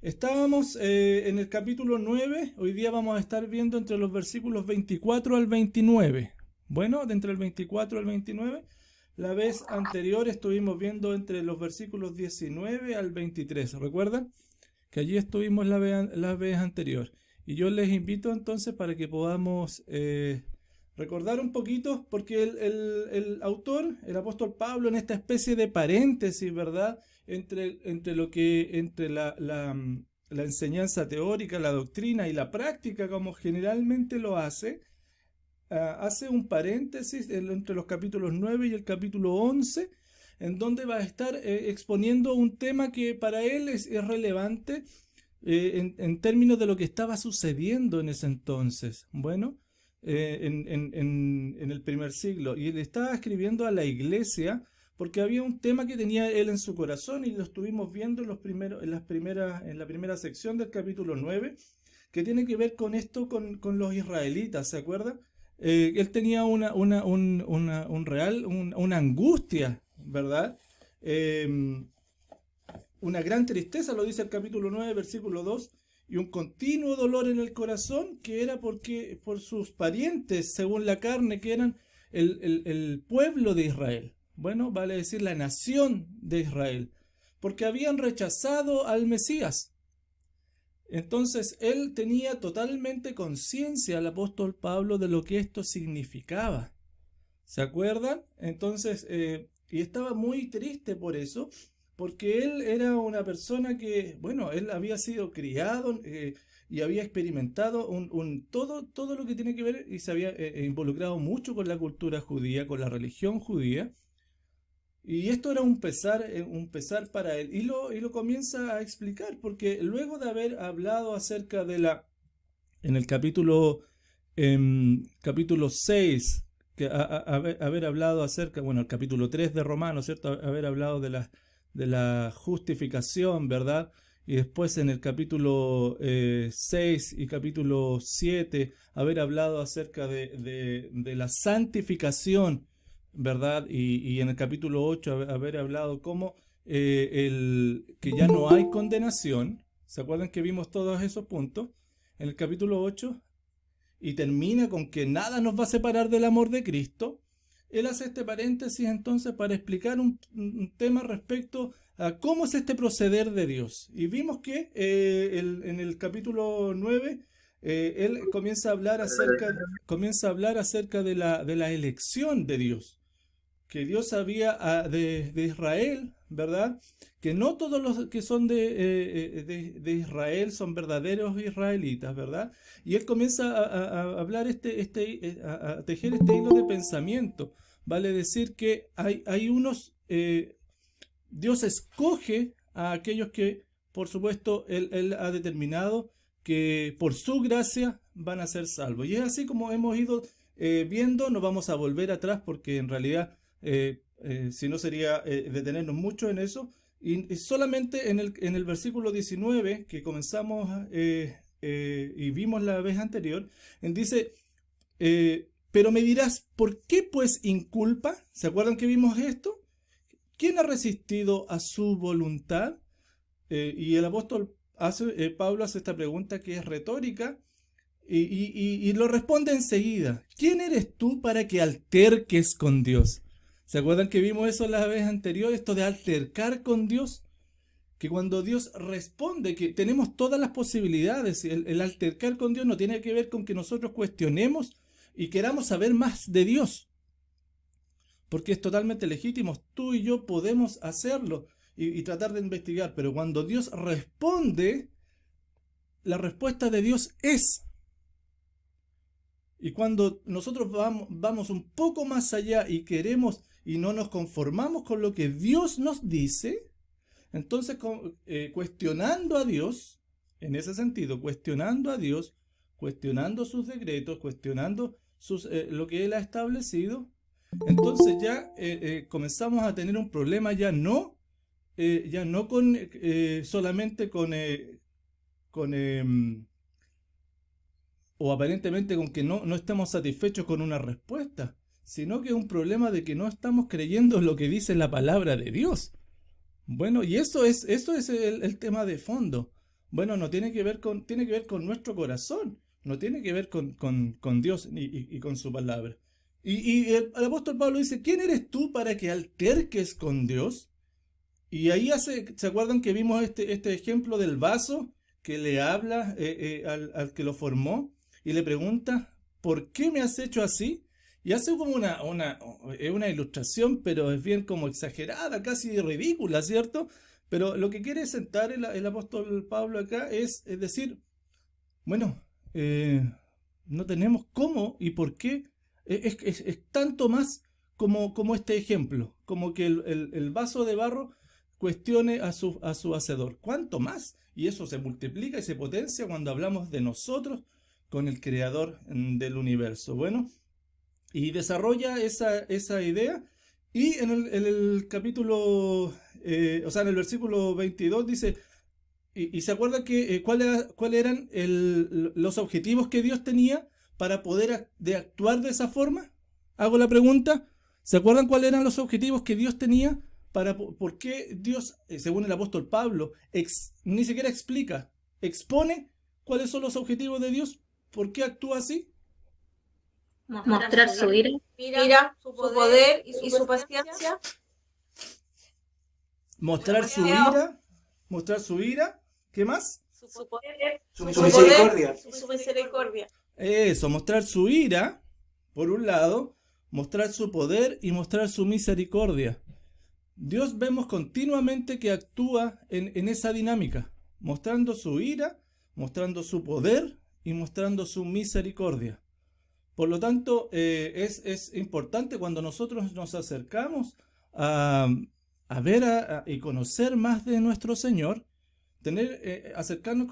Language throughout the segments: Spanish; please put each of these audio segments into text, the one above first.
Estábamos en el capítulo 9. Hoy día vamos a estar viendo entre los versículos 24 al 29. Bueno, de entre el 24 al 29. La vez anterior estuvimos viendo entre los versículos 19 al 23. ¿Recuerdan? Que allí estuvimos la vez anterior. Y yo les invito entonces para que podamos recordar un poquito, porque el autor, el apóstol Pablo, en esta especie de paréntesis, ¿verdad? Entre la enseñanza teórica, la doctrina y la práctica, como generalmente lo hace, hace un paréntesis entre los capítulos 9 y el capítulo 11, en donde va a estar exponiendo un tema que para él es relevante en términos de lo que estaba sucediendo en ese entonces. Bueno, en el primer siglo. Y él estaba escribiendo a la iglesia porque había un tema que tenía él en su corazón y lo estuvimos viendo en la primera sección del capítulo 9, que tiene que ver con esto, con los israelitas, ¿se acuerda? Él tenía una angustia, ¿verdad? Eh, una gran tristeza, lo dice el capítulo 9, versículo 2, y un continuo dolor en el corazón, que era por sus parientes, según la carne, que eran el pueblo de Israel. Bueno, vale decir la nación de Israel, porque habían rechazado al Mesías. Entonces él tenía totalmente conciencia, el apóstol Pablo, de lo que esto significaba. ¿Se acuerdan? Entonces, y estaba muy triste por eso, porque él era una persona que, bueno, él había sido criado y había experimentado todo lo que tiene que ver y se había involucrado mucho con la cultura judía, con la religión judía. Y esto era un pesar para él. Y lo comienza a explicar, porque luego de haber hablado acerca en el capítulo 6, haber hablado acerca, bueno, el capítulo 3 de Romanos, ¿cierto? Haber hablado de la justificación, ¿verdad? Y después en el capítulo 6 y capítulo 7, haber hablado acerca de la santificación, ¿verdad? Y en el capítulo 8 haber hablado cómo que ya no hay condenación. ¿Se acuerdan que vimos todos esos puntos? En el capítulo 8 y termina con que nada nos va a separar del amor de Cristo. Él hace este paréntesis entonces para explicar un tema respecto a cómo es este proceder de Dios. Y vimos que en el capítulo 9 él comienza a hablar acerca de la elección de Dios, que Dios había de Israel, ¿verdad? Que no todos los que son de Israel son verdaderos israelitas, ¿verdad? Y él comienza a hablar a tejer este hilo de pensamiento. Vale decir que hay unos, Dios escoge a aquellos que, por supuesto, él ha determinado que por su gracia van a ser salvos. Y es así como hemos ido viendo, no vamos a volver atrás porque en realidad si no sería detenernos mucho en eso. Y solamente en el versículo 19 que comenzamos y vimos la vez anterior, dice, pero me dirás, ¿por qué pues inculpa? ¿Se acuerdan que vimos esto? ¿Quién ha resistido a su voluntad? Y el apóstol Pablo hace esta pregunta que es retórica y lo responde enseguida. ¿Quién eres tú para que alterques con Dios? ¿Se acuerdan que vimos eso la vez anterior? Esto de altercar con Dios. Que cuando Dios responde, que tenemos todas las posibilidades. El altercar con Dios no tiene que ver con que nosotros cuestionemos y queramos saber más de Dios. Porque es totalmente legítimo. Tú y yo podemos hacerlo y tratar de investigar. Pero cuando Dios responde, la respuesta de Dios es. Y cuando nosotros vamos un poco más allá y queremos y no nos conformamos con lo que Dios nos dice, entonces cuestionando a Dios, en ese sentido, cuestionando a Dios, cuestionando sus decretos, cuestionando lo que Él ha establecido, entonces ya comenzamos a tener un problema ya no solamente con o aparentemente con que no estamos satisfechos con una respuesta, sino que es un problema de que no estamos creyendo en lo que dice la palabra de Dios. Bueno, y eso es el tema de fondo. Bueno, no tiene que ver tiene que ver con nuestro corazón, no tiene que ver con Dios y con su palabra. Y el apóstol Pablo dice, ¿quién eres tú para que alterques con Dios? Y ahí ¿se acuerdan que vimos este ejemplo del vaso que le habla al que lo formó y le pregunta, ¿por qué me has hecho así? Y hace como una ilustración, pero es bien como exagerada, casi ridícula, ¿cierto? Pero lo que quiere sentar el apóstol Pablo acá es decir, bueno, no tenemos cómo y por qué. Es tanto más como este ejemplo, como que el vaso de barro cuestione a su hacedor. ¿Cuánto más? Y eso se multiplica y se potencia cuando hablamos de nosotros con el creador del universo. Bueno, y desarrolla esa idea y en el capítulo, en el versículo 22 dice, y se acuerda que cuáles eran los objetivos que Dios tenía para poder actuar de esa forma. Hago la pregunta. ¿Se acuerdan cuáles eran los objetivos que Dios tenía por qué Dios, según el apóstol Pablo, ni siquiera explica, expone cuáles son los objetivos de Dios? ¿Por qué actúa así? Mostrar su ira, su poder y su paciencia. Mostrar su ira, ¿qué más? Su poder, su misericordia. su misericordia. Eso, mostrar su ira, por un lado, mostrar su poder y mostrar su misericordia. Dios vemos continuamente que actúa en esa dinámica, mostrando su ira, mostrando su poder y mostrando su misericordia. Por lo tanto, es importante cuando nosotros nos acercamos a ver y conocer más de nuestro Señor, acercarnos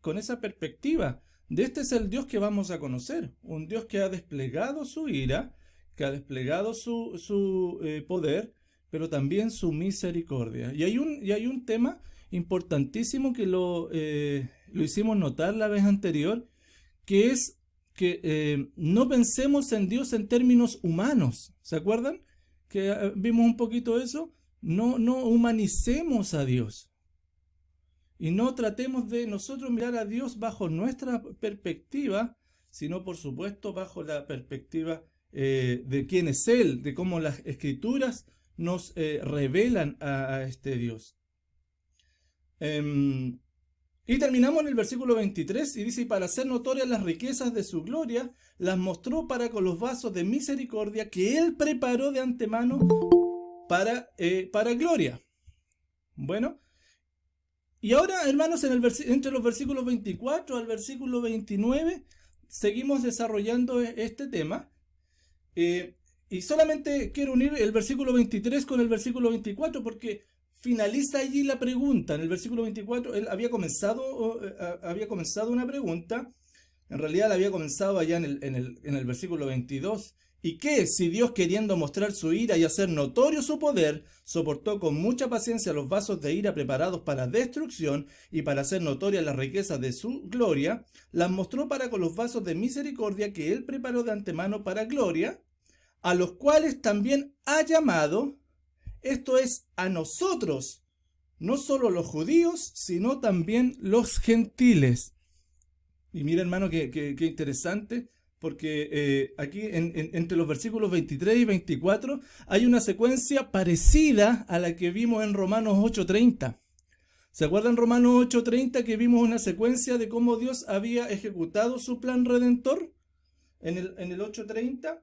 con esa perspectiva de este es el Dios que vamos a conocer, un Dios que ha desplegado su ira, que ha desplegado su poder, pero también su misericordia. Y hay un tema importantísimo que lo hicimos notar la vez anterior, que es que no pensemos en Dios en términos humanos. ¿Se acuerdan? Que vimos un poquito eso. No humanicemos a Dios. Y no tratemos de nosotros mirar a Dios bajo nuestra perspectiva, sino por supuesto bajo la perspectiva de quién es Él, de cómo las Escrituras nos revelan a este Dios. Y terminamos en el versículo 23 y dice, y para hacer notorias las riquezas de su gloria, las mostró para con los vasos de misericordia que Él preparó de antemano para gloria. Bueno, y ahora, hermanos, entre los versículos 24 al versículo 29, seguimos desarrollando este tema. Y solamente quiero unir el versículo 23 con el versículo 24 porque finaliza allí la pregunta. En el versículo 24 él había comenzado una pregunta. En realidad la había comenzado allá en el versículo 22. ¿Y qué si Dios, queriendo mostrar su ira y hacer notorio su poder, soportó con mucha paciencia los vasos de ira preparados para destrucción y para hacer notorias las riquezas de su gloria, las mostró para con los vasos de misericordia que Él preparó de antemano para gloria, a los cuales también ha llamado, esto es, a nosotros, no solo los judíos, sino también los gentiles? Y mira, hermano, qué interesante, porque aquí entre los versículos 23 y 24 hay una secuencia parecida a la que vimos en Romanos 8:30. ¿Se acuerdan en Romanos 8:30 que vimos una secuencia de cómo Dios había ejecutado su plan redentor? En el 8:30,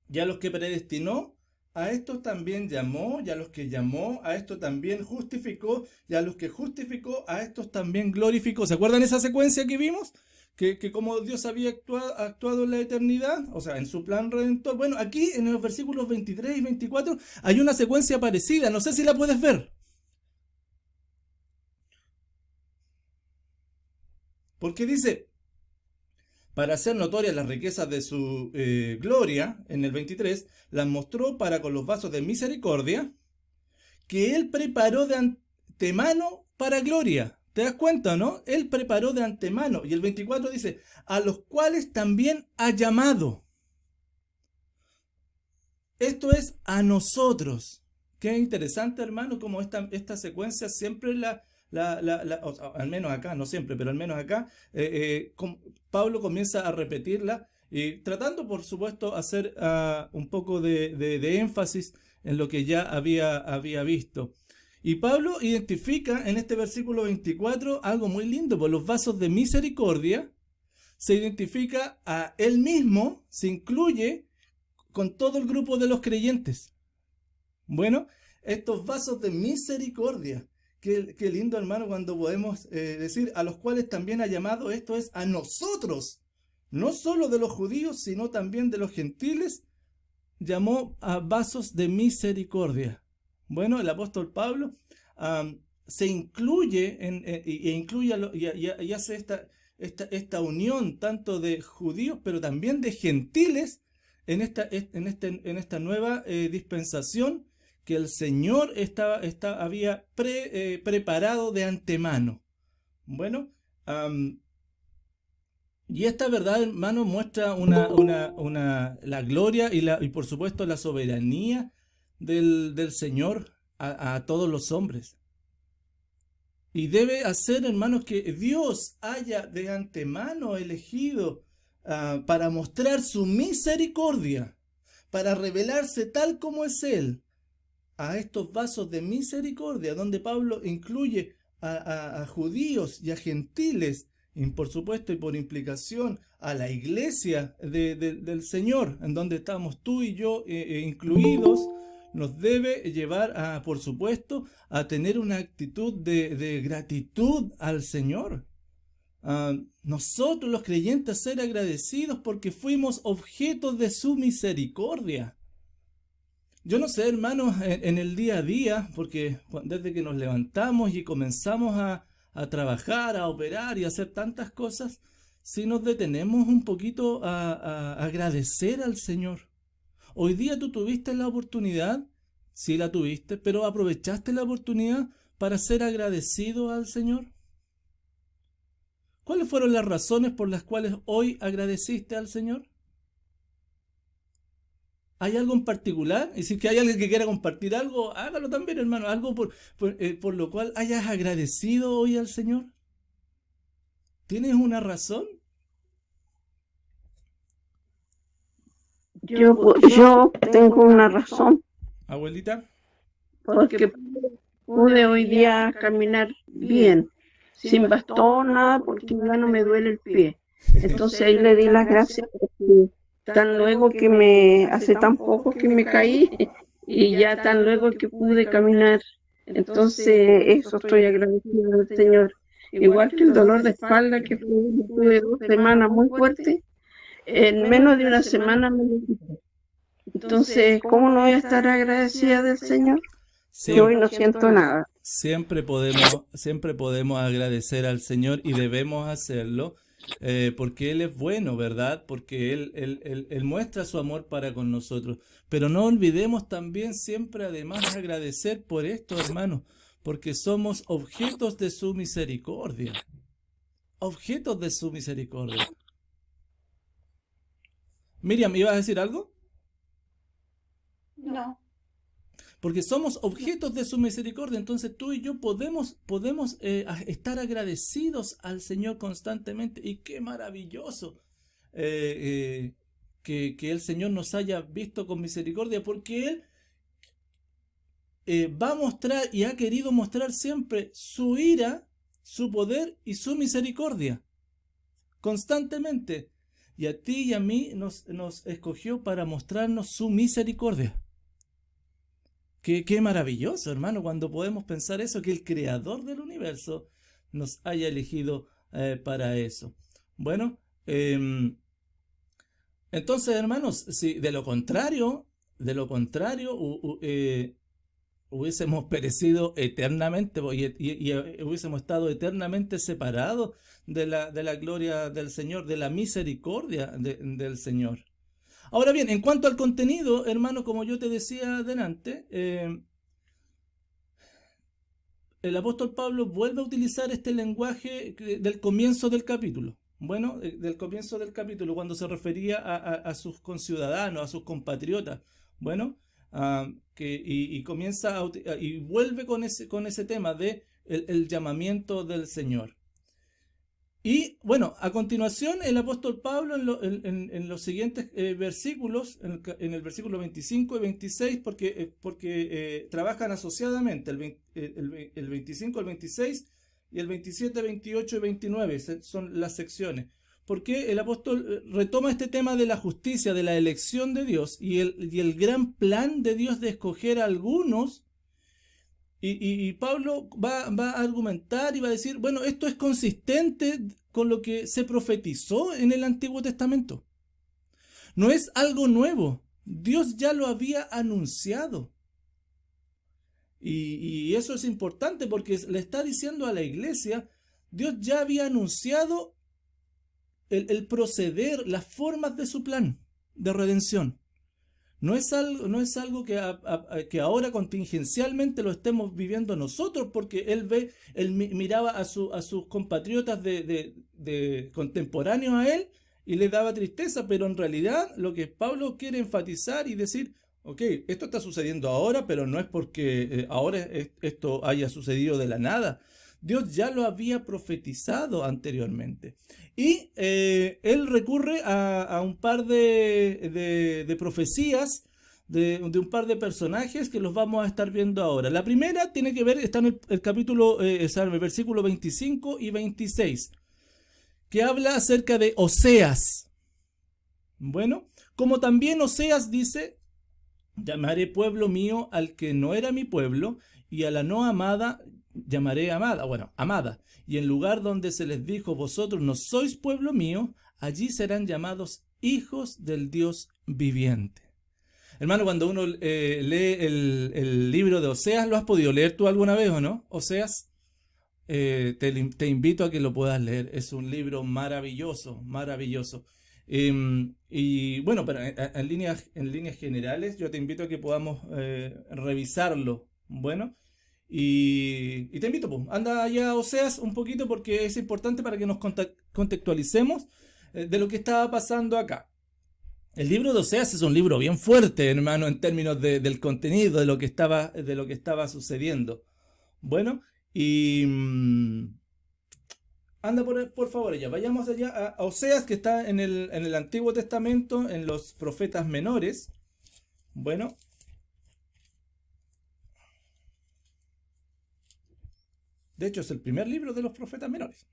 ya los que predestinó, a estos también llamó, y a los que llamó, a estos también justificó, y a los que justificó, a estos también glorificó. ¿Se acuerdan esa secuencia que vimos? Que como Dios había actuado en la eternidad, o sea, en su plan redentor. Bueno, aquí en los versículos 23 y 24 hay una secuencia parecida, no sé si la puedes ver. Porque dice, para hacer notorias las riquezas de su gloria, en el 23, las mostró para con los vasos de misericordia que Él preparó de antemano para gloria. ¿Te das cuenta, no? Él preparó de antemano. Y el 24 dice, a los cuales también ha llamado. Esto es a nosotros. Qué interesante, hermano, como esta secuencia siempre la al menos acá, no siempre, pero al menos acá, Pablo comienza a repetirla y tratando, por supuesto, hacer un poco de énfasis en lo que ya había visto. Y Pablo identifica en este versículo 24 algo muy lindo, por los vasos de misericordia. Se identifica a él mismo, se incluye con todo el grupo de los creyentes. Bueno, estos vasos de misericordia, qué lindo, hermano, cuando podemos decir a los cuales también ha llamado, esto es a nosotros, no solo de los judíos, sino también de los gentiles, llamó a vasos de misericordia. Bueno, el apóstol Pablo se incluye y hace esta unión tanto de judíos, pero también de gentiles en esta nueva dispensación que el Señor había preparado de antemano. Bueno, y esta verdad, hermano, muestra la gloria y por supuesto la soberanía del Señor a todos los hombres. Y debe hacer, hermanos, que Dios haya de antemano elegido para mostrar su misericordia, para revelarse tal como es Él, a estos vasos de misericordia, donde Pablo incluye a judíos y a gentiles, y por supuesto y por implicación a la iglesia del Señor, en donde estamos tú y yo incluidos, nos debe llevar, por supuesto, a tener una actitud de gratitud al Señor. Nosotros los creyentes ser agradecidos porque fuimos objetos de su misericordia. Yo no sé, hermanos, en el día a día, porque desde que nos levantamos y comenzamos a trabajar, a operar y a hacer tantas cosas, si nos detenemos un poquito a agradecer al Señor. Hoy día tú tuviste la oportunidad, sí la tuviste, pero aprovechaste la oportunidad para ser agradecido al Señor. ¿Cuáles fueron las razones por las cuales hoy agradeciste al Señor? ¿Hay algo en particular? Y si que hay alguien que quiera compartir algo, hágalo también, hermano. Algo por lo cual hayas agradecido hoy al Señor. ¿Tienes una razón? Yo tengo una razón. Abuelita. Porque pude hoy día caminar bien, sin bastón, nada, porque ya no me duele el pie. Entonces ahí le di las gracias porque tan luego que hace tan poco que me caí y ya tan luego que pude caminar. Entonces eso estoy agradecida al Señor. Igual que el dolor de espalda que tuve 2 semanas muy fuerte, en menos de una semana me lo quité. Entonces, ¿cómo no voy a estar agradecida del Señor? Que hoy no siento nada. Siempre podemos agradecer al Señor y debemos hacerlo. Porque Él es bueno, ¿verdad? Porque Él muestra su amor para con nosotros. Pero no olvidemos también siempre además agradecer por esto, hermanos, porque somos objetos de su misericordia. Objetos de su misericordia. Miriam, ¿ibas a decir algo? No. Porque somos objetos de su misericordia, entonces tú y yo podemos estar agradecidos al Señor constantemente. Y qué maravilloso que el Señor nos haya visto con misericordia, porque Él va a mostrar y ha querido mostrar siempre su ira, su poder y su misericordia, constantemente. Y a ti y a mí nos escogió para mostrarnos su misericordia. Qué maravilloso, hermano, cuando podemos pensar eso, que el creador del universo nos haya elegido para eso. Bueno, entonces, hermanos, si de lo contrario, hubiésemos perecido eternamente y hubiésemos estado eternamente separados de la gloria del Señor, de la misericordia del Señor. Ahora bien, en cuanto al contenido, hermano, como yo te decía adelante, el apóstol Pablo vuelve a utilizar este lenguaje del comienzo del capítulo. Bueno, del comienzo del capítulo, cuando se refería a sus conciudadanos, a sus compatriotas. Bueno, y comienza y vuelve con ese tema de el llamamiento del Señor. Y bueno, a continuación el apóstol Pablo en los siguientes versículos, en el versículo 25 y 26, porque trabajan asociadamente, el 25, el 26 y el 27, 28 y 29 son las secciones. Porque el apóstol retoma este tema de la justicia, de la elección de Dios y el gran plan de Dios de escoger a algunos. Y Pablo va a argumentar y va a decir, bueno, esto es consistente con lo que se profetizó en el Antiguo Testamento. No es algo nuevo. Dios ya lo había anunciado. Y eso es importante porque le está diciendo a la iglesia, Dios ya había anunciado el proceder, las formas de su plan de redención. No es algo que ahora contingencialmente lo estemos viviendo nosotros, porque él miraba a sus compatriotas de contemporáneos a él y le daba tristeza, pero en realidad lo que Pablo quiere enfatizar y decir, ok, esto está sucediendo ahora, pero no es porque ahora esto haya sucedido de la nada. Dios ya lo había profetizado anteriormente. Y él recurre a un par de profecías de un par de personajes que los vamos a estar viendo ahora. La primera tiene que ver, está en el capítulo, el versículo 25 y 26, que habla acerca de Oseas. Bueno, como también Oseas dice, llamaré pueblo mío al que no era mi pueblo, y a la no amada llamaré amada, bueno, amada. Y en lugar donde se les dijo, vosotros no sois pueblo mío, allí serán llamados hijos del Dios viviente. Hermano, cuando uno lee el libro de Oseas, ¿lo has podido leer tú alguna vez o no? Oseas, te invito a que lo puedas leer. Es un libro maravilloso, maravilloso. Y bueno, pero en líneas generales, yo te invito a que podamos revisarlo. Bueno, y te invito, pues, anda allá a Oseas un poquito porque es importante para que nos contextualicemos de lo que estaba pasando acá. El libro de Oseas es un libro bien fuerte, hermano, en términos del contenido, de lo que estaba sucediendo. Bueno, y anda por favor allá, vayamos allá a Oseas, que está en el Antiguo Testamento, en los profetas menores. Bueno, de hecho es el primer libro de los profetas menores.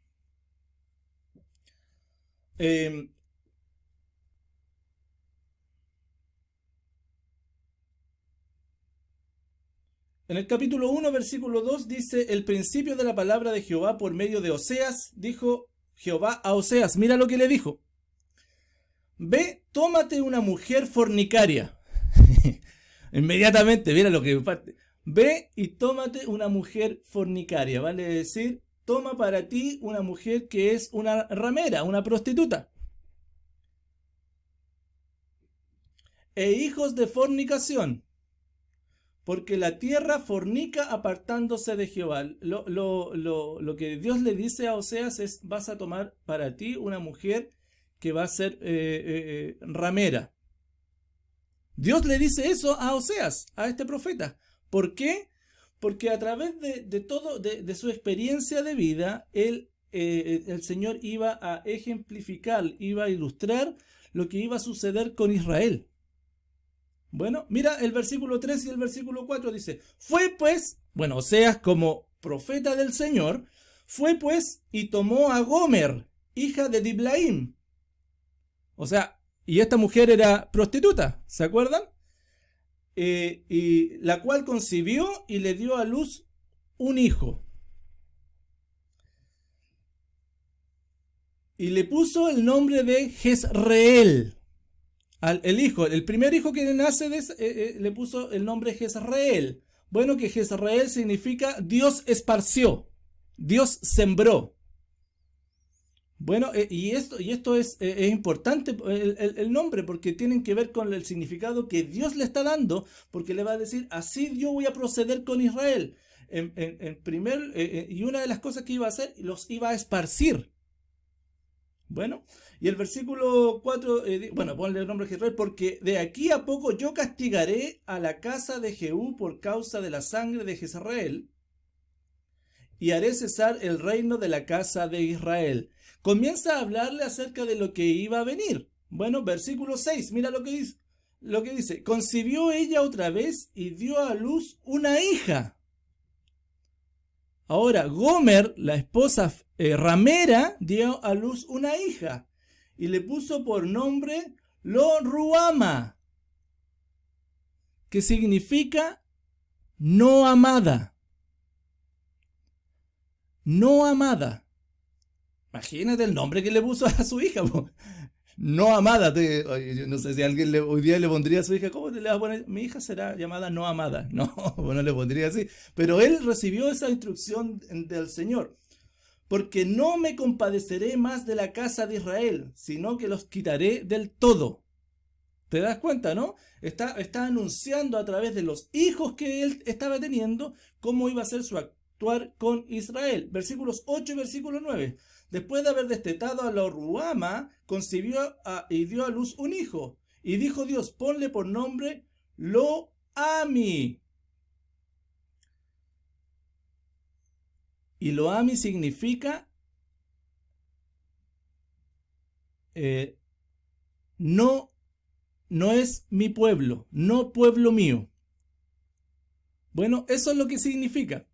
En el capítulo 1, versículo 2 dice, el principio de la palabra de Jehová por medio de Oseas, dijo Jehová a Oseas, mira lo que le dijo, ve, tómate una mujer fornicaria. Inmediatamente, mira lo que parte, ve y tómate una mujer fornicaria, vale decir, toma para ti una mujer que es una ramera, una prostituta. E hijos de fornicación, porque la tierra fornica apartándose de Jehová. Lo que Dios le dice a Oseas es, vas a tomar para ti una mujer que va a ser ramera. Dios le dice eso a Oseas, a este profeta. ¿Por qué? Porque a través de su experiencia de vida, el Señor iba a ejemplificar, iba a ilustrar lo que iba a suceder con Israel. Bueno, mira el versículo 3 y el versículo 4 dice, fue pues, bueno, Oseas como profeta del Señor, fue pues y tomó a Gomer, hija de Diblaim. O sea, y esta mujer era prostituta, ¿se acuerdan? Y la cual concibió y le dio a luz un hijo. Y le puso el nombre de Jezreel. El primer hijo que nace le puso el nombre Jezreel. Bueno, que Jezreel significa Dios esparció, Dios sembró. Bueno, y esto es importante el nombre, porque tienen que ver con el significado que Dios le está dando, porque le va a decir, así yo voy a proceder con Israel. Y una de las cosas que iba a hacer, los iba a esparcir. Bueno, y el versículo 4, bueno, ponle el nombre de Jezreel, porque de aquí a poco yo castigaré a la casa de Jehú por causa de la sangre de Jezreel, y haré cesar el reino de la casa de Israel. Comienza a hablarle acerca de lo que iba a venir. Bueno, versículo 6, mira lo que dice. Concibió ella otra vez y dio a luz una hija. Ahora, Gomer, la esposa ramera, dio a luz una hija y le puso por nombre Lo-Ruama, que significa no amada. No amada. Imagínate el nombre que le puso a su hija. No amada. Yo no sé si alguien hoy día le pondría a su hija, ¿cómo le va a poner? Mi hija será llamada no amada. No, no le pondría así. Pero él recibió esa instrucción del Señor. Porque no me compadeceré más de la casa de Israel, sino que los quitaré del todo. ¿Te das cuenta, no? Está anunciando a través de los hijos que él estaba teniendo cómo iba a ser su actuar con Israel. Versículos 8 y versículo 9. Después de haber destetado a Lo-Ruama, concibió y dio a luz un hijo. Y dijo Dios, ponle por nombre Lo-Ami. Y Lo-Ami significa no es mi pueblo, no pueblo mío. Bueno, eso es lo que significa.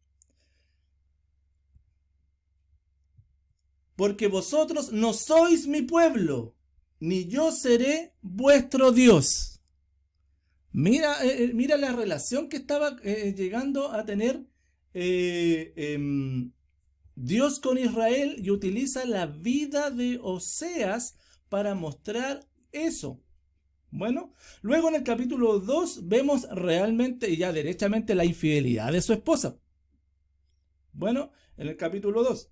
Porque vosotros no sois mi pueblo, ni yo seré vuestro Dios. Mira la relación que estaba llegando a tener Dios con Israel, y utiliza la vida de Oseas para mostrar eso. Bueno, luego en el capítulo 2 vemos realmente y ya derechamente la infidelidad de su esposa. Bueno, en el capítulo 2.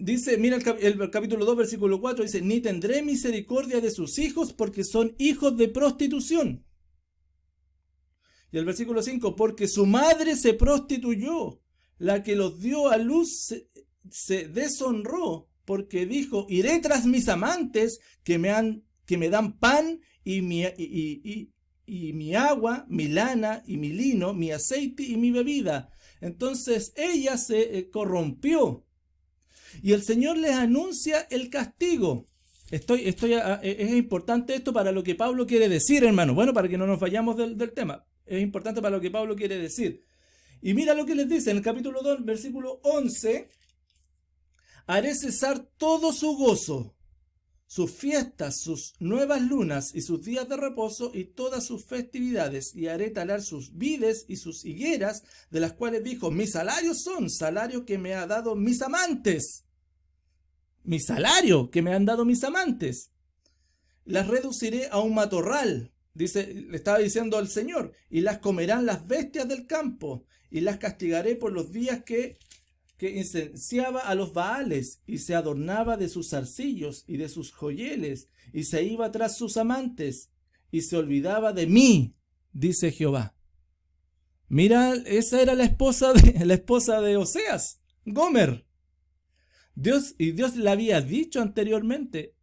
Dice, mira el capítulo 2, versículo 4, dice, ni tendré misericordia de sus hijos porque son hijos de prostitución. Y el versículo 5, porque su madre se prostituyó, la que los dio a luz se deshonró, porque dijo, iré tras mis amantes que me dan pan y mi agua, mi lana y mi lino, mi aceite y mi bebida. Entonces ella se corrompió. Y el Señor les anuncia el castigo. Es importante esto para lo que Pablo quiere decir, hermano. Bueno, para que no nos vayamos del tema. Es importante para lo que Pablo quiere decir. Y mira lo que les dice en el capítulo 2, versículo 11. Haré cesar todo su gozo, sus fiestas, sus nuevas lunas y sus días de reposo y todas sus festividades, y haré talar sus vides y sus higueras, de las cuales dijo, mis salarios son salario que me ha dado mis amantes. Mi salario que me han dado mis amantes. Las reduciré a un matorral, dice, le estaba diciendo al Señor, y las comerán las bestias del campo, y las castigaré por los días que incenciaba a los Baales, y se adornaba de sus zarcillos y de sus joyeles, y se iba tras sus amantes, y se olvidaba de mí, dice Jehová. Mira, esa era la esposa de Oseas, Gomer. Dios le había dicho anteriormente,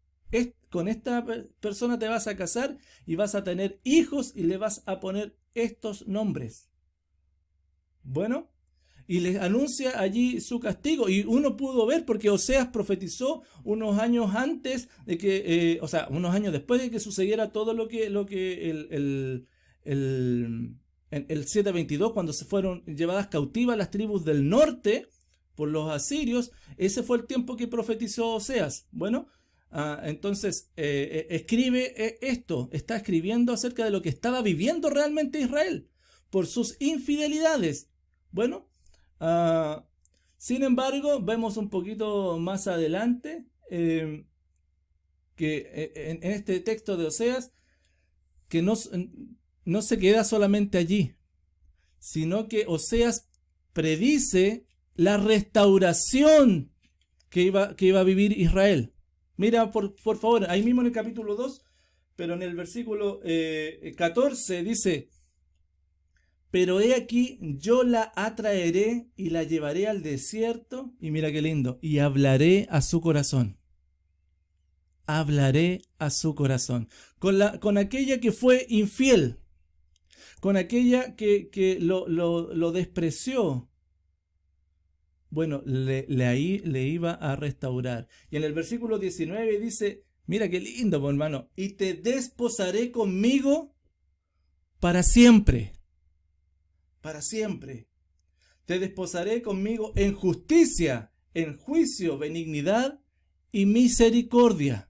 con esta persona te vas a casar y vas a tener hijos y le vas a poner estos nombres. Bueno, y les anuncia allí su castigo, y uno pudo ver porque Oseas profetizó unos años antes de que, unos años después de que sucediera todo lo que el 722, cuando se fueron llevadas cautivas las tribus del norte por los asirios. Ese fue el tiempo que profetizó Oseas. Bueno, entonces escribe esto, está escribiendo acerca de lo que estaba viviendo realmente Israel por sus infidelidades. Bueno, sin embargo, vemos un poquito más adelante que en este texto de Oseas que no se queda solamente allí, sino que Oseas predice la restauración que iba a vivir Israel. Mira, por favor, ahí mismo en el capítulo 2, pero en el versículo 14 dice, pero he aquí, yo la atraeré y la llevaré al desierto, y mira qué lindo, y hablaré a su corazón. Hablaré a su corazón. Con aquella que fue infiel. con aquella que lo despreció. Bueno, ahí le iba a restaurar. Y en el versículo 19 dice, mira qué lindo, pues, hermano, y te desposaré conmigo para siempre. Para siempre. Te desposaré conmigo en justicia, en juicio, benignidad y misericordia.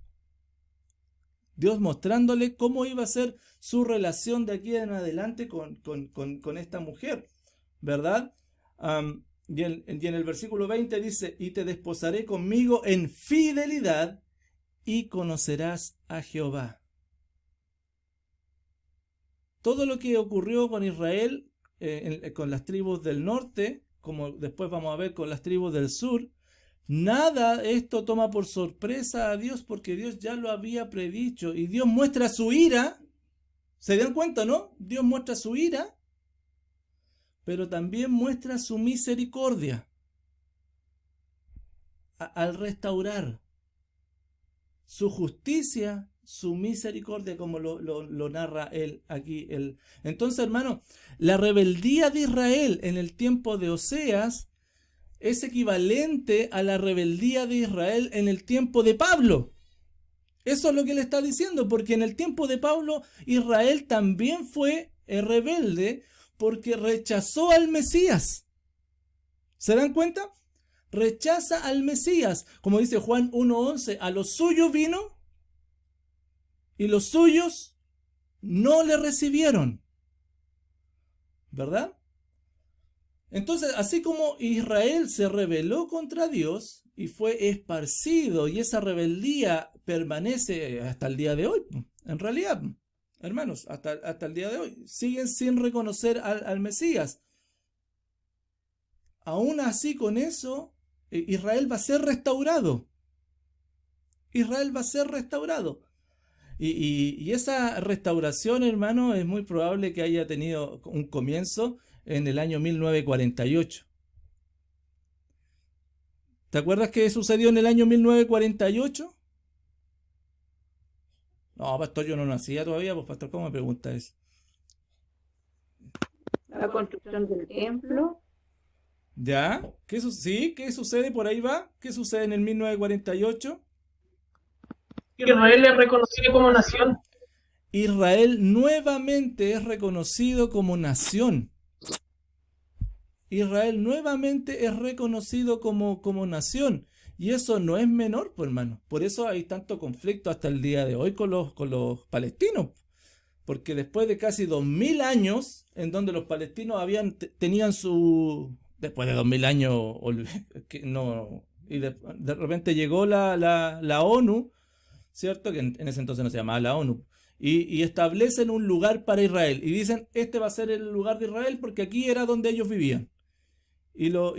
Dios mostrándole cómo iba a ser su relación de aquí en adelante con esta mujer, ¿verdad? Y en el versículo 20 dice, y te desposaré conmigo en fidelidad y conocerás a Jehová. Todo lo que ocurrió con Israel, con las tribus del norte, como después vamos a ver con las tribus del sur, nada esto toma por sorpresa a Dios, porque Dios ya lo había predicho, y Dios muestra su ira. ¿Se dan cuenta, no? Dios muestra su ira, pero también muestra su misericordia al restaurar su justicia, su misericordia, como lo narra él aquí. Entonces, hermano, la rebeldía de Israel en el tiempo de Oseas es equivalente a la rebeldía de Israel en el tiempo de Pablo. Eso es lo que él está diciendo, porque en el tiempo de Pablo, Israel también fue rebelde porque rechazó al Mesías. ¿Se dan cuenta? Rechaza al Mesías. Como dice Juan 1:11, a los suyos vino y los suyos no le recibieron. ¿Verdad? Entonces, así como Israel se rebeló contra Dios y fue esparcido, y esa rebeldía permanece hasta el día de hoy, en realidad, hermanos, hasta el día de hoy, siguen sin reconocer al Mesías. Aún así, con eso, Israel va a ser restaurado. Israel va a ser restaurado. Y esa restauración, hermano, es muy probable que haya tenido un comienzo en el año 1948. ¿Te acuerdas qué sucedió en el año 1948? No, pastor, yo no nacía todavía, pues pastor, ¿cómo me pregunta eso? La construcción del templo. ¿Ya? Sí, ¿qué sucede? Por ahí va. ¿Qué sucede en el 1948? Israel es reconocido como nación. Israel nuevamente es reconocido como nación. Israel nuevamente es reconocido como nación. Y eso no es menor, pues, hermano. Por eso hay tanto conflicto hasta el día de hoy con los palestinos. Porque después de casi 2000 años, en donde los palestinos tenían su... Después de 2000 años, y de repente llegó la ONU, ¿cierto? Que en ese entonces no se llamaba la ONU. Y establecen un lugar para Israel. Y dicen, este va a ser el lugar de Israel porque aquí era donde ellos vivían. Y los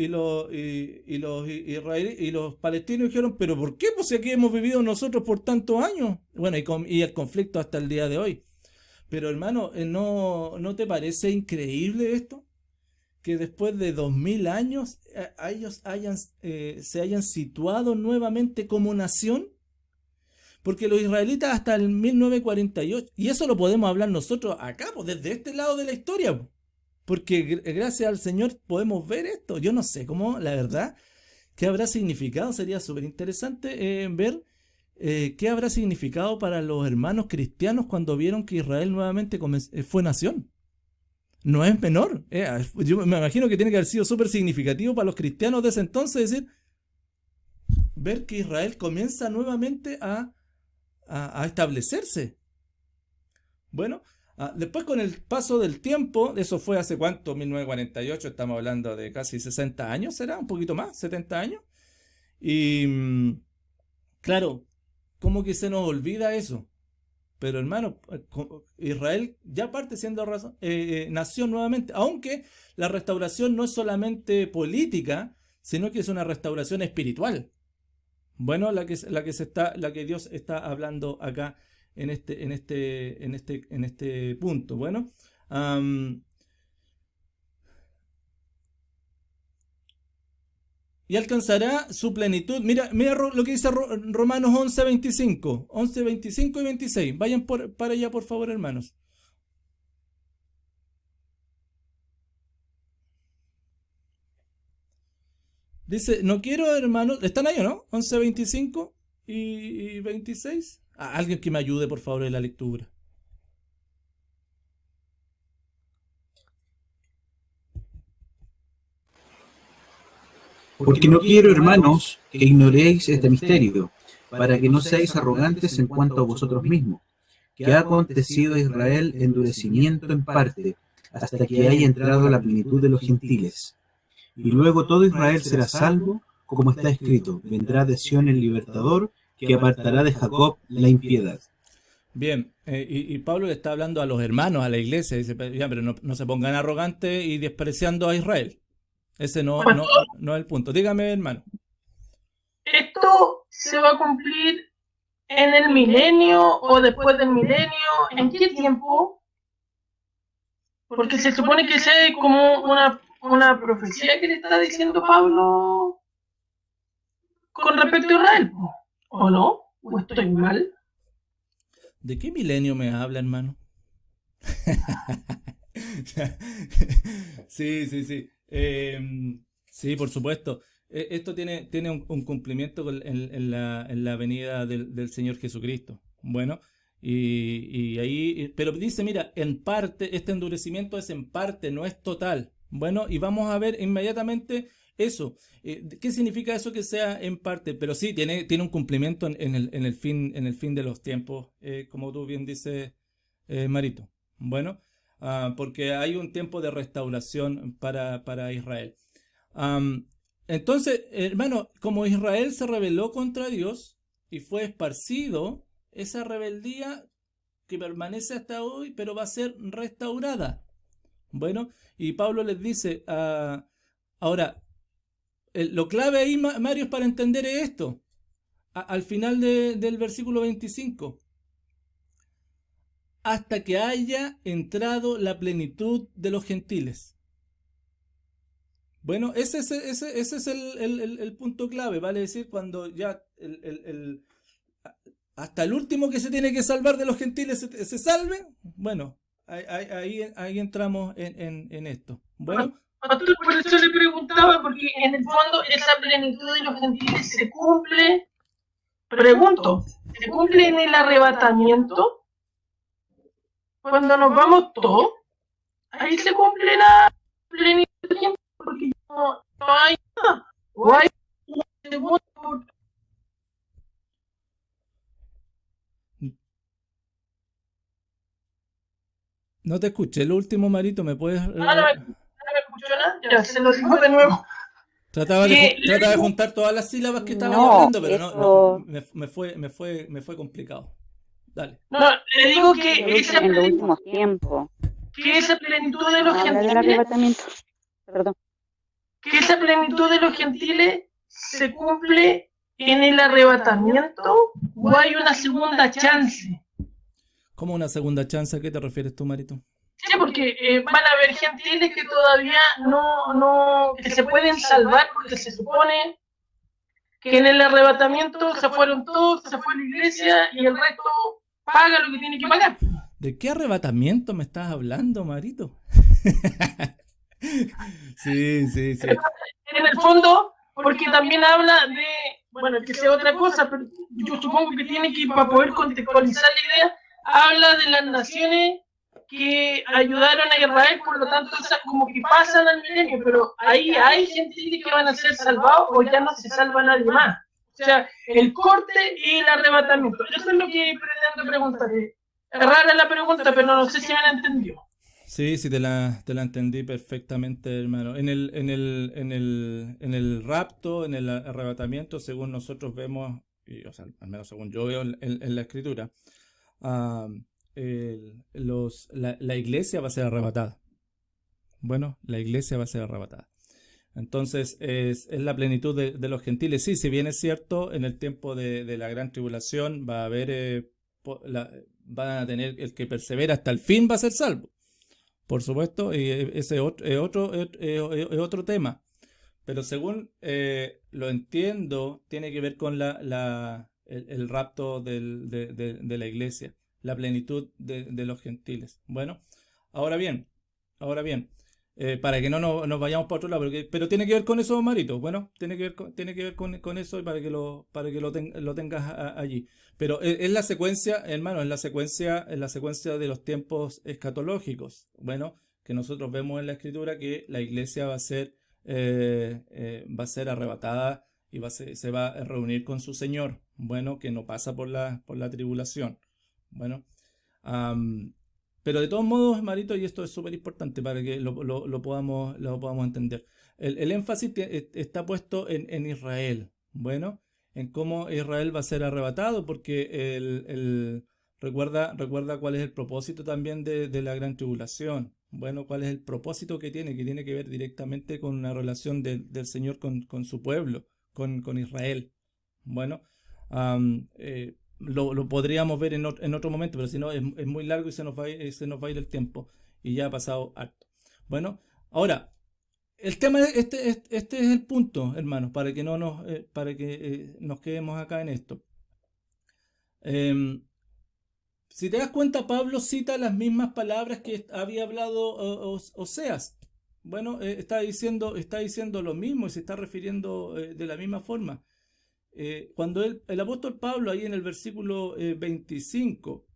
palestinos dijeron, ¿pero por qué? Pues si aquí hemos vivido nosotros por tantos años. Bueno, y el conflicto hasta el día de hoy. Pero hermano, ¿no te parece increíble esto? Que después de 2000 años ellos se hayan situado nuevamente como nación. Porque los israelitas hasta el 1948, y eso lo podemos hablar nosotros acá, pues desde este lado de la historia, porque gracias al Señor podemos ver esto. Yo no sé cómo, la verdad, qué habrá significado. Sería súper interesante ver qué habrá significado para los hermanos cristianos cuando vieron que Israel nuevamente fue nación. No es menor. Yo me imagino que tiene que haber sido súper significativo para los cristianos de ese entonces, decir, ver que Israel comienza nuevamente a establecerse. Bueno, después con el paso del tiempo, eso fue hace cuánto, 1948, estamos hablando de casi 60 años, ¿será? Un poquito más, 70 años. Y claro, como que se nos olvida eso. Pero hermano, Israel ya parte siendo nación nuevamente, aunque la restauración no es solamente política, sino que es una restauración espiritual. Bueno, la que Dios está hablando acá en este punto. Bueno, y alcanzará su plenitud. Mira lo que dice Romanos 11:25. 11:25 y 26. Vayan para allá, por favor, hermanos. Dice, no quiero, hermanos, ¿están ahí o no? 11, 25 y 26. Alguien que me ayude, por favor, en la lectura. Porque no quiero, hermanos, que ignoréis este misterio, para que no seáis arrogantes en cuanto a vosotros mismos, que ha acontecido a Israel endurecimiento en parte, hasta que haya entrado la plenitud de los gentiles. Y luego todo Israel será salvo, como está escrito, vendrá de Sión el libertador, que apartará de Jacob la impiedad. Bien, y Pablo le está hablando a los hermanos, a la iglesia, dice, ya, pero no se pongan arrogantes y despreciando a Israel. Ese no es el punto. Dígame, hermano. ¿Esto se va a cumplir en el milenio o después del milenio? ¿En qué tiempo? Porque se supone que es como una profecía que le está diciendo Pablo con respecto a Israel, ¿o no? ¿O estoy mal? ¿De qué milenio me habla, hermano? Sí. Sí, por supuesto. Esto tiene un cumplimiento en la venida del Señor Jesucristo. Bueno, y ahí, pero dice, mira, en parte, este endurecimiento es en parte, no es total. Bueno, y vamos a ver inmediatamente eso. ¿Qué significa eso que sea en parte? Pero sí, tiene un cumplimiento en el fin de los tiempos, como tú bien dices, Marito. Bueno, porque hay un tiempo de restauración para Israel. Entonces, hermano, como Israel se rebeló contra Dios y fue esparcido, esa rebeldía que permanece hasta hoy, pero va a ser restaurada. Bueno, y Pablo les dice, ahora, lo clave ahí, Mario, es para entender esto. Al final del versículo 25. Hasta que haya entrado la plenitud de los gentiles. Bueno, ese es el punto clave, vale decir, cuando ya hasta el último que se tiene que salvar de los gentiles se salve, bueno, ahí entramos en esto. Bueno. Pastor, por eso le preguntaba, porque en el fondo esa plenitud de los gentiles se cumple, pregunto, ¿se cumple en el arrebatamiento? Cuando nos vamos todos, ahí se cumple la plenitud de los gentiles, porque no hay nada, o hay un segundo. No te escuché, el último, Marito, ¿me puedes...? No me escuchó nada, ya se lo digo de nuevo. Trataba de juntar todas las sílabas que estaba hablando, pero me fue complicado. Dale. No, le digo que esa en los últimos tiempos. Que esa plenitud de los Habla del gentiles, arrebatamiento. Perdón. que esa plenitud de los gentiles se cumple en el arrebatamiento, o hay una segunda chance. ¿Cómo una segunda chance? ¿A qué te refieres tú, Marito? Sí, porque van a haber gentiles que todavía que se pueden salvar, porque se supone que en el arrebatamiento se fueron todos, se fue la iglesia y el resto paga lo que tiene que pagar. ¿De qué arrebatamiento me estás hablando, Marito? Sí. En el fondo, porque también habla de, bueno, que sea otra cosa, pero yo supongo que tiene que, para poder contextualizar la idea, habla de las naciones que ayudaron a Israel, por lo tanto, como que pasan al milenio, pero ahí hay gentiles que van a ser salvados o ya no se salva nadie más. O sea, el corte y el arrebatamiento. Eso es lo que pretendo preguntar. Es rara la pregunta, pero no sé si me la entendió. Sí, te la entendí perfectamente, hermano. En el rapto, en el arrebatamiento, según nosotros vemos, o sea, al menos según yo veo en la escritura, la iglesia va a ser arrebatada. Bueno, la iglesia va a ser arrebatada. Entonces, es la plenitud de los gentiles. Sí, si bien es cierto, en el tiempo de la gran tribulación va a haber, van a tener, el que persevera hasta el fin va a ser salvo. Por supuesto, y ese es otro tema. Pero según lo entiendo, tiene que ver con el rapto de la iglesia, la plenitud de los gentiles. Bueno, ahora bien, Para que no nos vayamos para otro lado, pero tiene que ver con eso, Marito. Bueno, tiene que ver con eso y para que lo tengas allí. Pero es la secuencia, hermano, es la secuencia de los tiempos escatológicos. Bueno, que nosotros vemos en la Escritura que la iglesia va a ser arrebatada y se va a reunir con su Señor. Bueno, que no pasa por la tribulación. Bueno, pero de todos modos, Marito, y esto es súper importante para que lo podamos entender. El énfasis está puesto en Israel. Bueno, en cómo Israel va a ser arrebatado, porque recuerda cuál es el propósito también de la gran tribulación. Bueno, cuál es el propósito que tiene que ver directamente con una relación del Señor con su pueblo, con Israel. Bueno, lo podríamos ver en otro momento, pero si no es muy largo y se nos va a ir el tiempo y ya ha pasado harto. Bueno, ahora el tema este es el punto, hermanos, para que nos quedemos acá en esto. Si te das cuenta, Pablo cita las mismas palabras que había hablado Oseas. Bueno, está diciendo lo mismo y se está refiriendo de la misma forma. Cuando el apóstol Pablo, ahí en el versículo 25,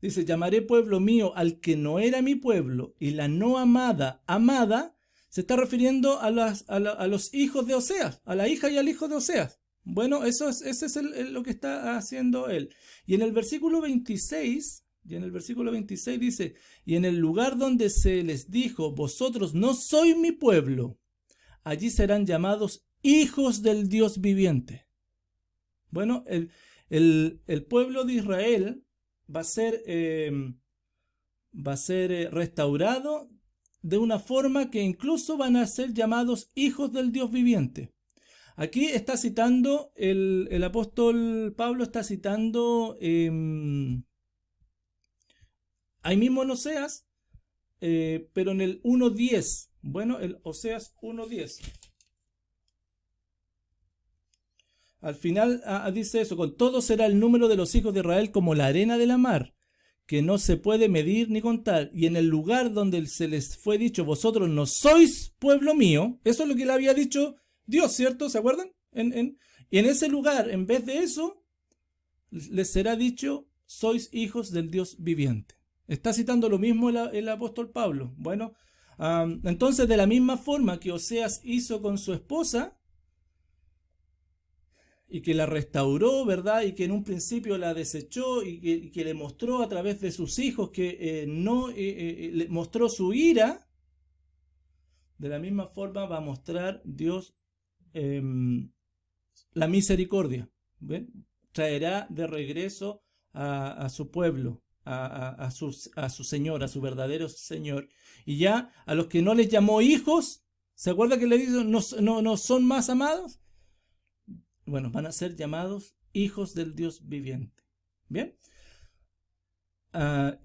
dice: llamaré pueblo mío al que no era mi pueblo, y la no amada, se está refiriendo a los hijos de Oseas, a la hija y al hijo de Oseas. Bueno, ese es lo que está haciendo él. Y en el versículo 26 dice: y en el lugar donde se les dijo, vosotros no sois mi pueblo, allí serán llamados hijos del Dios viviente. Bueno, el pueblo de Israel va a ser restaurado de una forma que incluso van a ser llamados hijos del Dios viviente. Aquí está citando, el apóstol Pablo está citando ahí mismo en Oseas, pero en el 1.10. Bueno, el Oseas 1.10. Al final dice eso: con todo será el número de los hijos de Israel como la arena de la mar, que no se puede medir ni contar. Y en el lugar donde se les fue dicho, vosotros no sois pueblo mío, eso es lo que le había dicho Dios, ¿cierto? ¿Se acuerdan? Y en ese lugar, en vez de eso, les será dicho, sois hijos del Dios viviente. Está citando lo mismo el apóstol Pablo. Bueno, entonces, de la misma forma que Oseas hizo con su esposa, y que la restauró, ¿verdad? Y que en un principio la desechó y que le mostró a través de sus hijos que le mostró su ira, de la misma forma va a mostrar Dios la misericordia. ¿Ven? Traerá de regreso a su pueblo, a su Señor, a su verdadero Señor. Y ya a los que no les llamó hijos, ¿se acuerda que le dijo no son más amados? Bueno, van a ser llamados hijos del Dios viviente. ¿Bien?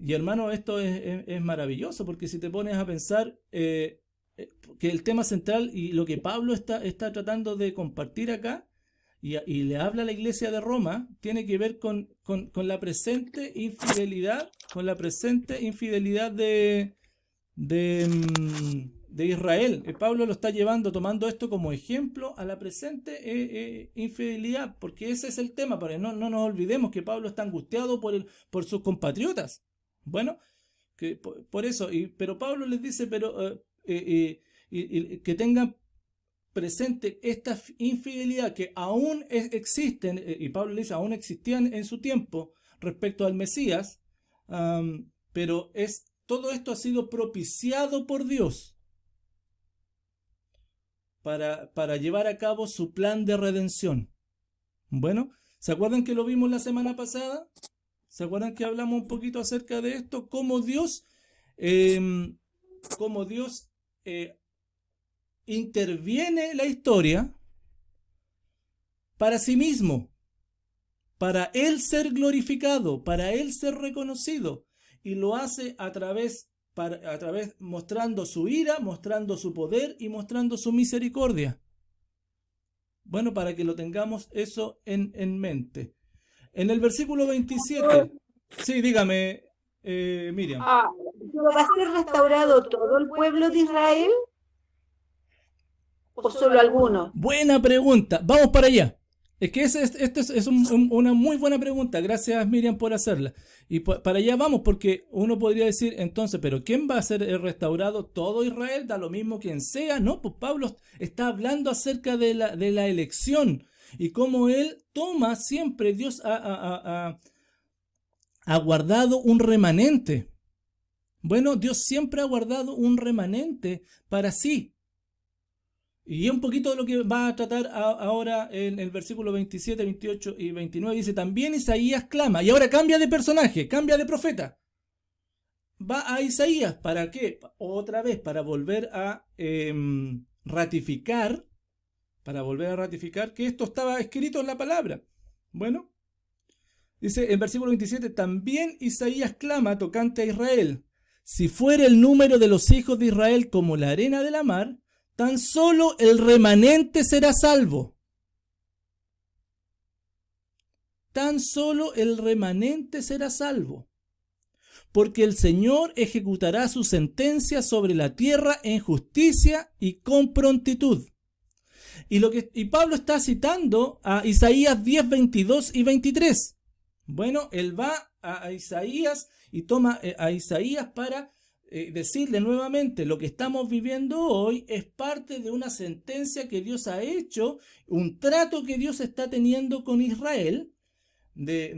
Y hermano, esto es maravilloso, porque si te pones a pensar que el tema central y lo que Pablo está tratando de compartir acá, y le habla a la iglesia de Roma, tiene que ver con la presente infidelidad, de Israel. Pablo lo está tomando esto como ejemplo a la presente infidelidad, porque ese es el tema, para que no nos olvidemos que Pablo está angustiado por sus compatriotas. Bueno, que por eso, pero Pablo les dice, que tengan presente esta infidelidad que aún existen, y Pablo le dice, aún existían en su tiempo respecto al Mesías, pero todo esto ha sido propiciado por Dios para llevar a cabo su plan de redención. Bueno, ¿se acuerdan que lo vimos la semana pasada? ¿Se acuerdan que hablamos un poquito acerca de esto? Cómo Dios interviene la historia para sí mismo, para Él ser glorificado, para Él ser reconocido, y lo hace a través mostrando su ira, mostrando su poder y mostrando su misericordia. Bueno, para que lo tengamos eso en mente. En el versículo 27, sí, dígame, Miriam. ¿Pero va a ser restaurado todo el pueblo de Israel o solo algunos? Buena pregunta. Vamos para allá. Es que esto es una muy buena pregunta. Gracias, Miriam, por hacerla. Y para allá vamos, porque uno podría decir, entonces, ¿pero quién va a ser restaurado? ¿Todo Israel? ¿Da lo mismo quien sea? No, pues Pablo está hablando acerca de la elección y cómo él toma siempre, Dios ha guardado un remanente. Bueno, Dios siempre ha guardado un remanente para sí. Y un poquito de lo que va a tratar ahora en el versículo 27, 28 y 29. Dice, también Isaías clama. Y ahora cambia de personaje, cambia de profeta. Va a Isaías. ¿Para qué? Otra vez, para volver a ratificar. Para volver a ratificar que esto estaba escrito en la palabra. Bueno, dice en versículo 27, también Isaías clama tocante a Israel. Si fuera el número de los hijos de Israel como la arena de la mar, tan solo el remanente será salvo. Tan solo el remanente será salvo. Porque el Señor ejecutará su sentencia sobre la tierra en justicia y con prontitud. Y Pablo está citando a Isaías 10, 22 y 23. Bueno, él va a Isaías y toma a Isaías para decirle nuevamente, lo que estamos viviendo hoy es parte de una sentencia que Dios ha hecho, un trato que Dios está teniendo con Israel de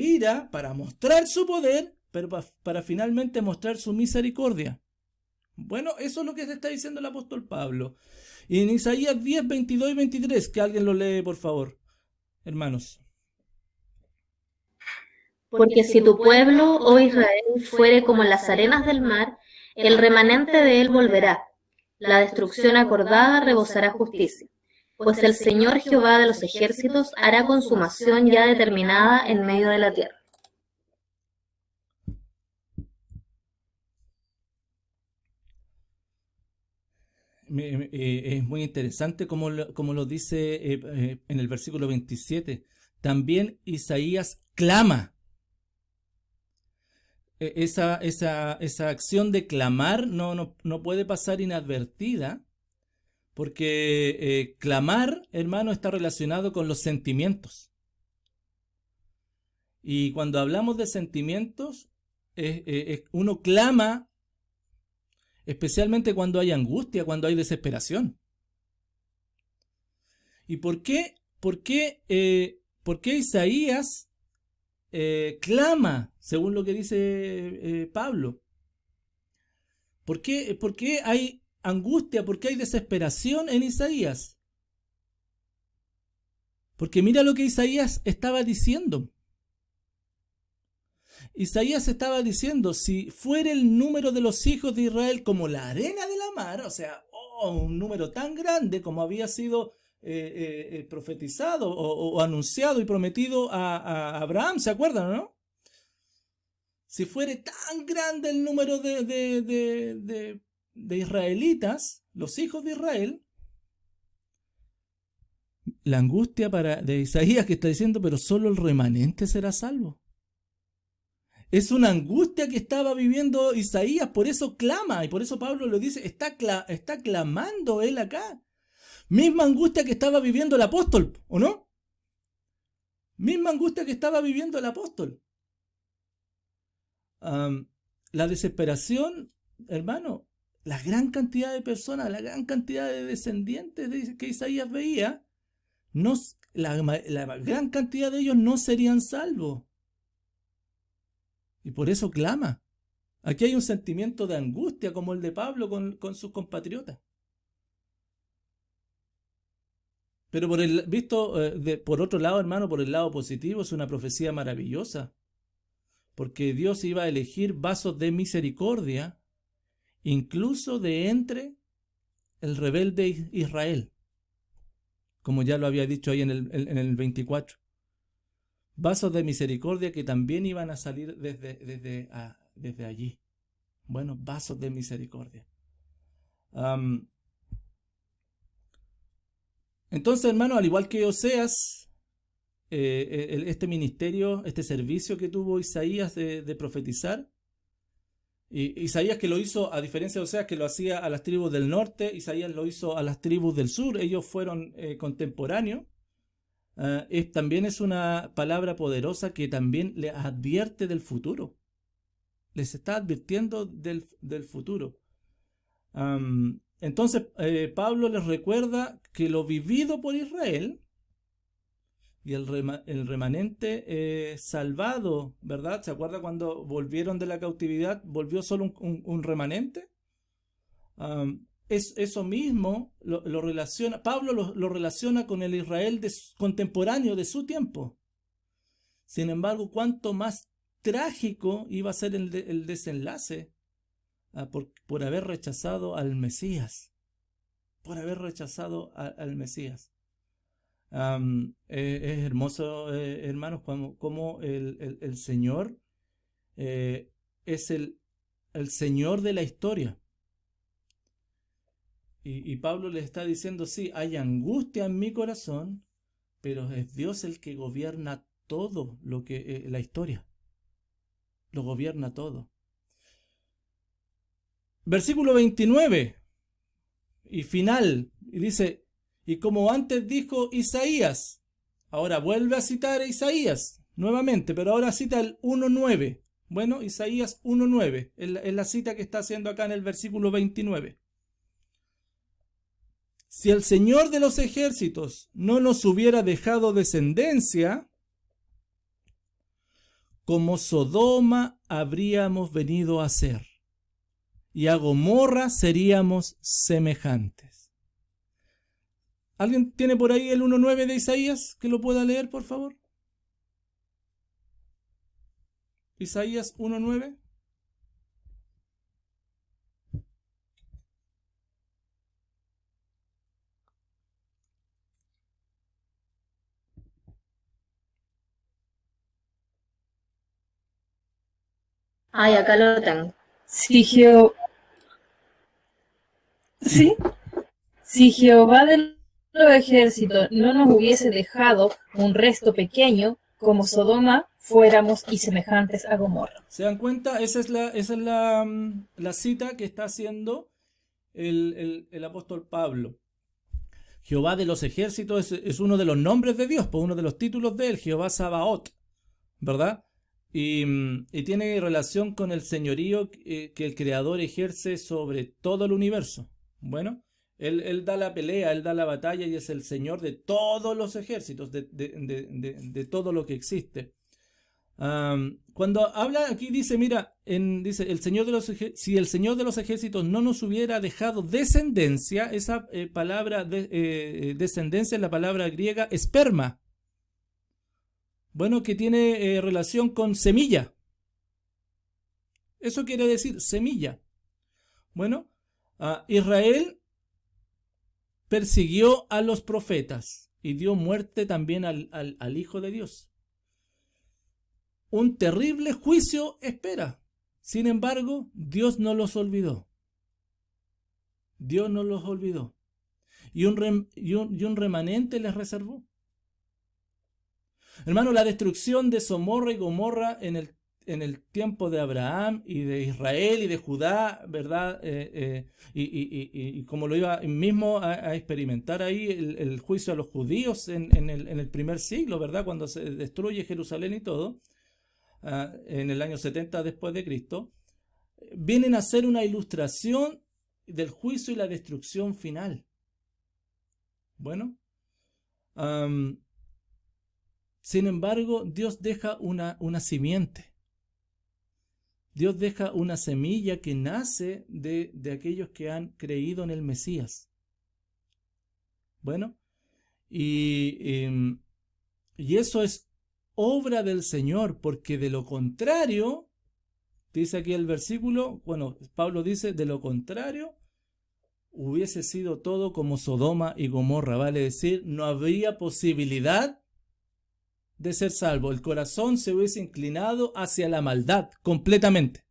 ira para mostrar su poder, pero para finalmente mostrar su misericordia. Bueno, eso es lo que se está diciendo el apóstol Pablo. Y en Isaías 10, 22 y 23, que alguien lo lee, por favor, hermanos. Porque si tu pueblo, oh Israel, fuere como las arenas del mar, el remanente de él volverá. La destrucción acordada rebosará justicia. Pues el Señor Jehová de los ejércitos hará consumación ya determinada en medio de la tierra. Es muy interesante como lo dice en el versículo 27. También Isaías clama. Esa acción de clamar no puede pasar inadvertida, porque clamar, hermano, está relacionado con los sentimientos. Y cuando hablamos de sentimientos, uno clama especialmente cuando hay angustia, cuando hay desesperación. ¿Y por qué Isaías clama, según lo que dice Pablo? ¿Por qué hay angustia? ¿Por qué hay desesperación en Isaías? Porque mira lo que Isaías estaba diciendo. Isaías estaba diciendo, si fuera el número de los hijos de Israel como la arena de la mar, o sea, un número tan grande como había sido profetizado o anunciado y prometido a Abraham, ¿se acuerdan, no? Si fuera tan grande el número de israelitas, los hijos de Israel, la angustia de Isaías que está diciendo, pero solo el remanente será salvo. Es una angustia que estaba viviendo Isaías, por eso clama, y por eso Pablo lo dice, está clamando él acá. Misma angustia que estaba viviendo el apóstol, ¿o no? Misma angustia que estaba viviendo el apóstol. La desesperación, hermano, la gran cantidad de personas, la gran cantidad de descendientes que Isaías veía, la gran cantidad de ellos no serían salvos. Y por eso clama. Aquí hay un sentimiento de angustia como el de Pablo con sus compatriotas. Pero por otro lado, hermano, por el lado positivo, es una profecía maravillosa. Porque Dios iba a elegir vasos de misericordia, incluso de entre el rebelde Israel. Como ya lo había dicho ahí en el 24. Vasos de misericordia que también iban a salir desde allí. Bueno, vasos de misericordia. Entonces, hermano, al igual que Oseas, este ministerio, este servicio que tuvo Isaías de profetizar, Y Isaías, que lo hizo, a diferencia de Oseas, que lo hacía a las tribus del norte, Isaías lo hizo a las tribus del sur. Ellos fueron contemporáneos. También es una palabra poderosa que también les advierte del futuro. Les está advirtiendo del futuro. Entonces, Pablo les recuerda que lo vivido por Israel y el remanente salvado, ¿verdad? ¿Se acuerda cuando volvieron de la cautividad? ¿Volvió solo un remanente? Eso mismo lo relaciona, Pablo lo relaciona con el Israel contemporáneo de su tiempo. Sin embargo, cuánto más trágico iba a ser el desenlace por haber rechazado al Mesías. Por haber rechazado al Mesías. Es hermoso, hermanos, como el Señor es el Señor de la historia. Y Pablo le está diciendo, sí, hay angustia en mi corazón, pero es Dios el que gobierna todo lo que la historia. Lo gobierna todo. Versículo 29 y final, y dice, y como antes dijo Isaías, ahora vuelve a citar a Isaías nuevamente, pero ahora cita el 1.9. Bueno, Isaías 1.9 es la cita que está haciendo acá en el versículo 29. Si el Señor de los ejércitos no nos hubiera dejado descendencia, como Sodoma habríamos venido a ser, y a Gomorra seríamos semejantes. ¿Alguien tiene por ahí el 1.9 de Isaías que lo pueda leer, por favor? Isaías 1.9. Ay, acá lo tengo. Si Jehová de los ejércitos no nos hubiese dejado un resto pequeño, como Sodoma fuéramos y semejantes a Gomorra. ¿Se dan cuenta? Esa es la cita que está haciendo el apóstol Pablo. Jehová de los ejércitos es uno de los nombres de Dios, pues uno de los títulos de él, Jehová Sabaoth, ¿verdad? Y tiene relación con el señorío que el Creador ejerce sobre todo el universo. Bueno, él da la pelea, él da la batalla y es el Señor de todos los ejércitos, de todo lo que existe. Cuando habla aquí dice, mira, dice, si el Señor de los ejércitos no nos hubiera dejado descendencia, esa palabra descendencia es la palabra griega esperma. Bueno, que tiene relación con semilla. Eso quiere decir semilla. Bueno, Israel persiguió a los profetas y dio muerte también al Hijo de Dios. Un terrible juicio espera. Sin embargo, Dios no los olvidó. Dios no los olvidó. Y un remanente les reservó. Hermano, la destrucción de Somorra y Gomorra en el tiempo de Abraham y de Israel y de Judá, ¿verdad? Y como lo iba mismo a experimentar ahí el juicio a los judíos en el primer siglo, ¿verdad? Cuando se destruye Jerusalén y todo, en el año 70 después de Cristo, vienen a ser una ilustración del juicio y la destrucción final. Bueno, sin embargo, Dios deja una simiente. Dios deja una semilla que nace de aquellos que han creído en el Mesías. Bueno, y eso es obra del Señor, porque de lo contrario, dice aquí el versículo, bueno, Pablo dice, de lo contrario, hubiese sido todo como Sodoma y Gomorra, vale decir, no habría posibilidad de ser salvo. El corazón se hubiese inclinado hacia la maldad completamente.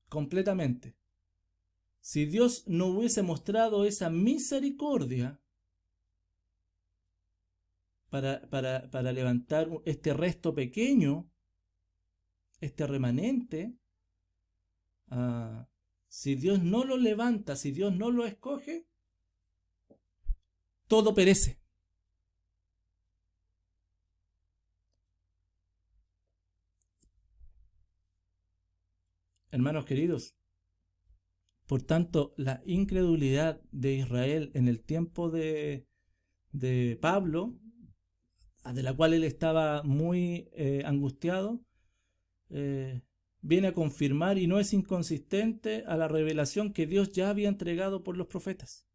Completamente. Si Dios no hubiese mostrado esa misericordia para levantar este resto pequeño, este remanente, si Dios no lo levanta, si Dios no lo escoge, todo perece. Hermanos queridos, por tanto, la incredulidad de Israel en el tiempo de Pablo, de la cual él estaba muy angustiado, viene a confirmar y no es inconsistente a la revelación que Dios ya había entregado por los profetas.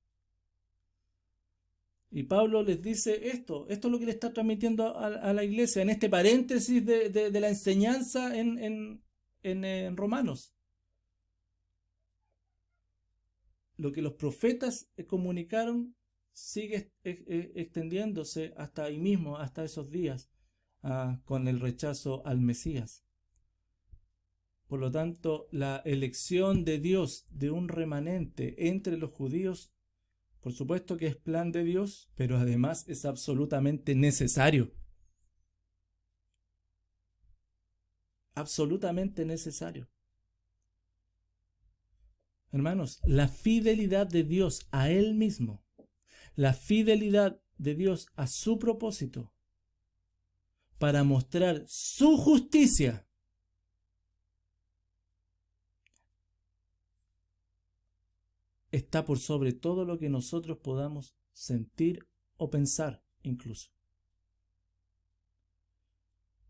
Y Pablo les dice esto es lo que le está transmitiendo a la iglesia en este paréntesis de la enseñanza en Romanos. Lo que los profetas comunicaron sigue extendiéndose hasta ahí mismo, hasta esos días, con el rechazo al Mesías. Por lo tanto, la elección de Dios de un remanente entre los judíos, por supuesto que es plan de Dios, pero además es absolutamente necesario. Absolutamente necesario. Hermanos, la fidelidad de Dios a Él mismo, la fidelidad de Dios a su propósito, para mostrar su justicia, está por sobre todo lo que nosotros podamos sentir o pensar incluso.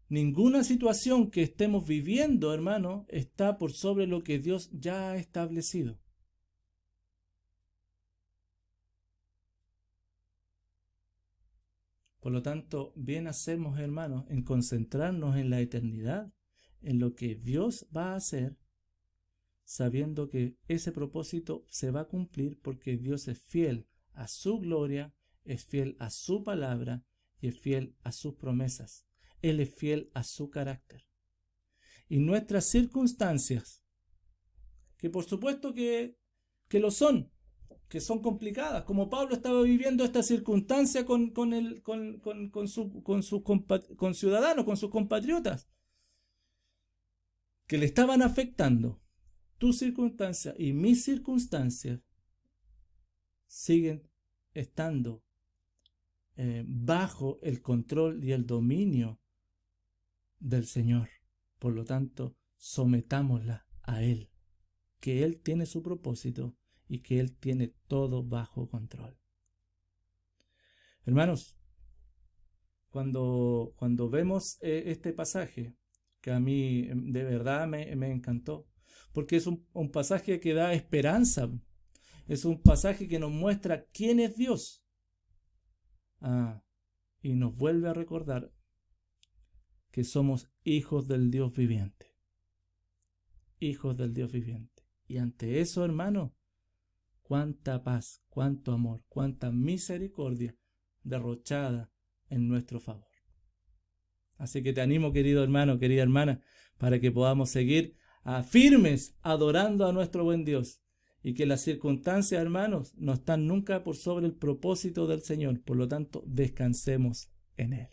Ninguna situación que estemos viviendo, hermano, está por sobre lo que Dios ya ha establecido. Por lo tanto, bien hacemos, hermanos, en concentrarnos en la eternidad, en lo que Dios va a hacer, sabiendo que ese propósito se va a cumplir porque Dios es fiel a su gloria, es fiel a su palabra y es fiel a sus promesas. Él es fiel a su carácter. Y nuestras circunstancias, que por supuesto que lo son, que son complicadas, como Pablo estaba viviendo esta circunstancia con sus conciudadanos, con sus compatriotas, que le estaban afectando. Tus circunstancias y mis circunstancias siguen estando bajo el control y el dominio del Señor. Por lo tanto, sometámosla a Él, que Él tiene su propósito y que Él tiene todo bajo control. Hermanos, cuando vemos este pasaje, que a mí de verdad me encantó, porque es un pasaje que da esperanza, es un pasaje que nos muestra quién es Dios, y nos vuelve a recordar que somos hijos del Dios viviente. Hijos del Dios viviente. Y ante eso, hermano, cuánta paz, cuánto amor, cuánta misericordia derrochada en nuestro favor. Así que te animo, querido hermano, querida hermana, para que podamos seguir firmes adorando a nuestro buen Dios. Y que las circunstancias, hermanos, no están nunca por sobre el propósito del Señor. Por lo tanto, descansemos en Él.